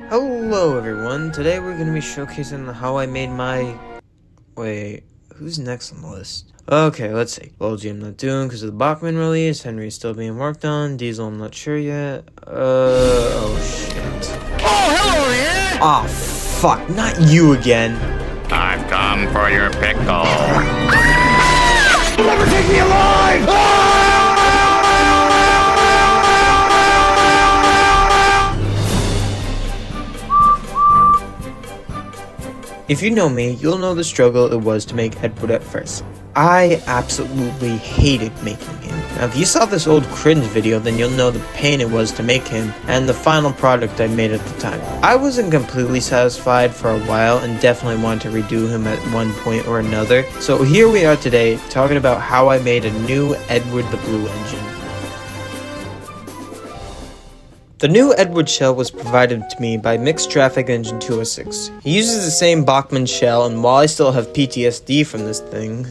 Hello everyone, today we're going to be showcasing how I made my... Wait, who's next on the list? Okay, let's see. Luigi I'm not doing because of the Bachman release, Henry's still being worked on, Diesel I'm not sure yet, oh shit. Oh, hello there! Aw, fuck, not you again. I've come for your pickle. You'll never take me alive! If you know me, you'll know the struggle it was to make Edward at first. I absolutely hated making him. Now if you saw this old cringe video, then you'll know the pain it was to make him and the final product I made at the time. I wasn't completely satisfied for a while and definitely wanted to redo him at one point or another. So here we are today talking about how I made a new Edward the Blue engine. The new Edward shell was provided to me by Mixed Traffic Engine 206. He uses the same Bachman shell, and while I still have PTSD from this thing,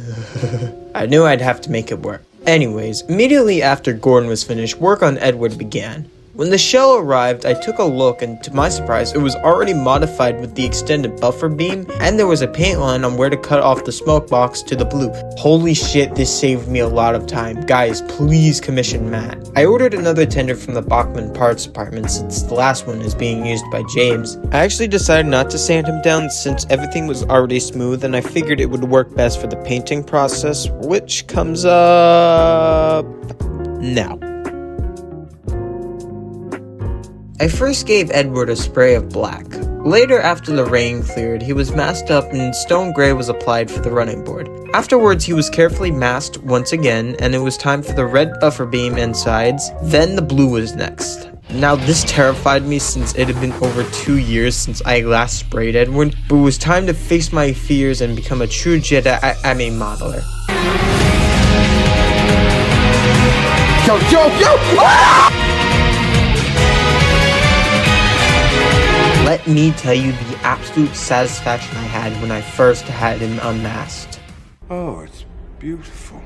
I knew I'd have to make it work. Anyways, immediately after Gordon was finished, work on Edward began. When the shell arrived, I took a look and to my surprise, it was already modified with the extended buffer beam, and there was a paint line on where to cut off the smoke box to the blue. Holy shit, this saved me a lot of time. Guys, please commission Matt. I ordered another tender from the Bachman parts department since the last one is being used by James. I actually decided not to sand him down since everything was already smooth, and I figured it would work best for the painting process, which comes up now. I first gave Edward a spray of black. Later, after the rain cleared, he was masked up and stone gray was applied for the running board. Afterwards, he was carefully masked once again, and it was time for the red buffer beam and sides. Then the blue was next. Now this terrified me since it had been over 2 years since I last sprayed Edward, but it was time to face my fears and become a true Jedi, modeler. Yo! Let me tell you the absolute satisfaction I had when I first had him unmasked. Oh, it's beautiful.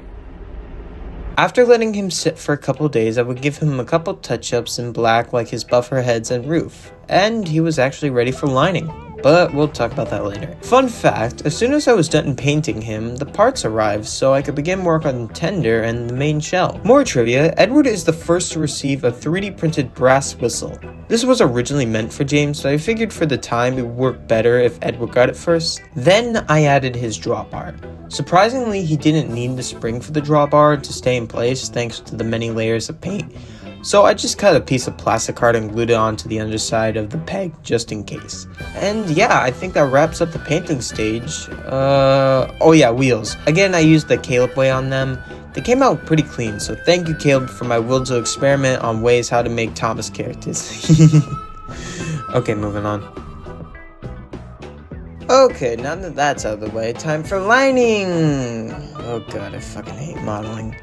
After letting him sit for a couple days, I would give him a couple touch-ups in black like his buffer heads and roof, and he was actually ready for lining. But we'll talk about that later. Fun fact, as soon as I was done painting him, the parts arrived so I could begin work on the tender and the main shell. More trivia, Edward is the first to receive a 3D printed brass whistle. This was originally meant for James, so I figured for the time it would work better if Edward got it first. Then I added his drawbar. Surprisingly, he didn't need the spring for the drawbar to stay in place thanks to the many layers of paint. So I just cut a piece of plastic card and glued it onto the underside of the peg just in case. And yeah, I think that wraps up the painting stage. Oh yeah, wheels. Again, I used the Caleb way on them. They came out pretty clean, so thank you Caleb for my will to experiment on ways how to make Thomas characters. Okay, moving on. Okay, now that that's out of the way, time for lining! Oh god, I fucking hate modeling.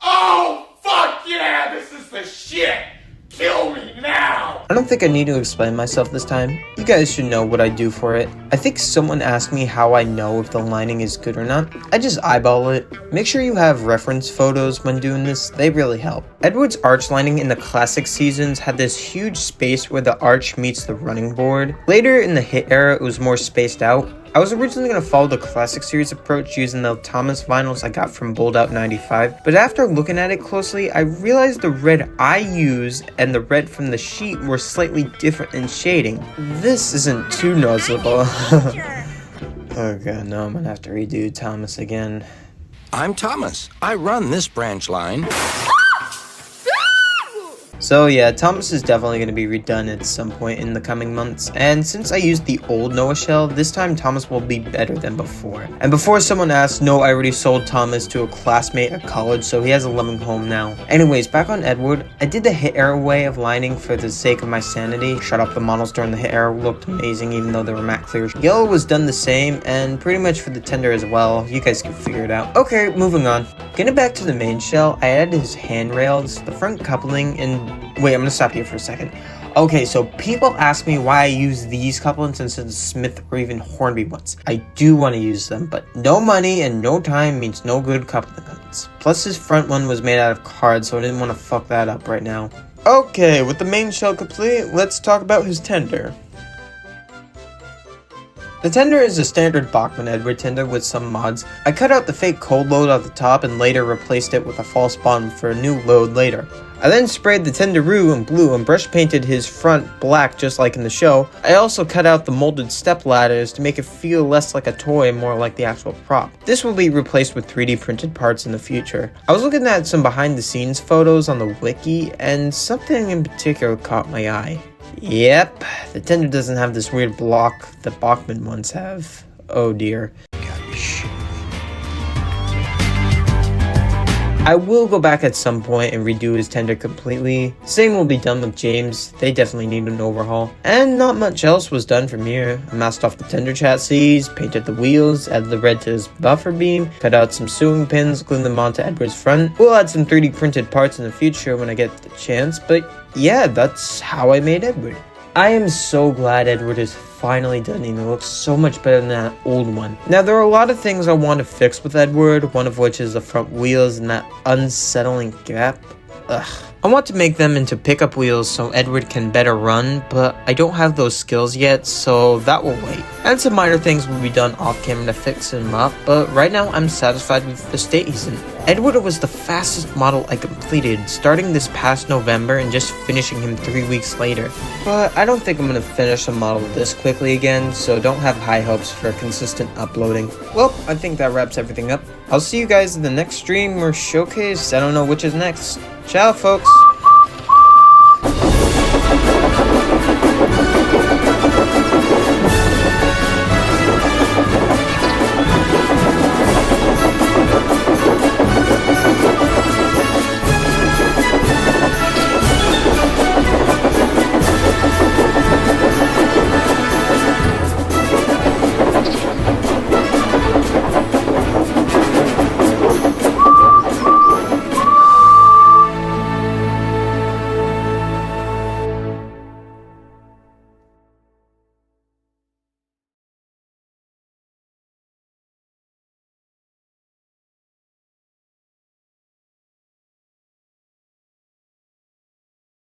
Oh, fuck yeah! This is the shit! Kill me now! I don't think I need to explain myself this time. You guys should know what I do for it. I think someone asked me how I know if the lining is good or not. I just eyeball it. Make sure you have reference photos when doing this, they really help. Edward's arch lining in the classic seasons had this huge space where the arch meets the running board. Later in the hit era, it was more spaced out. I was originally going to follow the classic series approach using the Thomas vinyls I got from Bold Out 95, but after looking at it closely, I realized the red I used and the red from the sheet were slightly different in shading. This isn't too noticeable. Oh god, no, I'm going to have to redo Thomas again. I'm Thomas. I run this branch line. So yeah, Thomas is definitely going to be redone at some point in the coming months, and since I used the old Noah shell, this time Thomas will be better than before. And before someone asks, no, I already sold Thomas to a classmate at college, so he has a loving home now. Anyways, back on Edward, I did the hit era way of lining for the sake of my sanity. Shut up, the models during the hit era looked amazing even though they were matte clear. Yellow was done the same, and pretty much for the tender as well. You guys can figure it out. Okay, moving on. Getting back to the main shell, I added his handrails, the front coupling, and wait, I'm gonna stop here for a second. Okay, so people ask me why I use these couplings instead of Smith or even Hornby ones. I do want to use them, but no money and no time means no good coupling ones. Plus his front one was made out of card, so I didn't want to fuck that up right now. Okay, with the main shell complete, let's talk about his tender. The tender is a standard Bachmann Edward tender with some mods. I cut out the fake cold load off the top and later replaced it with a false bottom for a new load later. I then sprayed the tenderoo in blue and brush painted his front black just like in the show. I also cut out the molded step ladders to make it feel less like a toy and more like the actual prop. This will be replaced with 3D printed parts in the future. I was looking at some behind the scenes photos on the wiki and something in particular caught my eye. Yep, the tender doesn't have this weird block that Bachmann ones have. Oh dear. I will go back at some point and redo his tender completely. Same will be done with James, they definitely need an overhaul. And not much else was done from here. I masked off the tender chassis, painted the wheels, added the red to his buffer beam, cut out some sewing pins, glued them onto Edward's front. We'll add some 3D printed parts in the future when I get the chance, but yeah, that's how I made Edward. I am so glad Edward is finally done and it looks so much better than that old one. Now there are a lot of things I want to fix with Edward, one of which is the front wheels and that unsettling gap. Ugh. I want to make them into pickup wheels so Edward can better run, but I don't have those skills yet, so that will wait. And some minor things will be done off camera to fix him up, but right now I'm satisfied with the state he's in. Edward was the fastest model I completed, starting this past November and just finishing him 3 weeks later. But I don't think I'm going to finish a model this quickly again, so don't have high hopes for consistent uploading. Well, I think that wraps everything up. I'll see you guys in the next stream or showcase, I don't know which is next. Ciao, folks!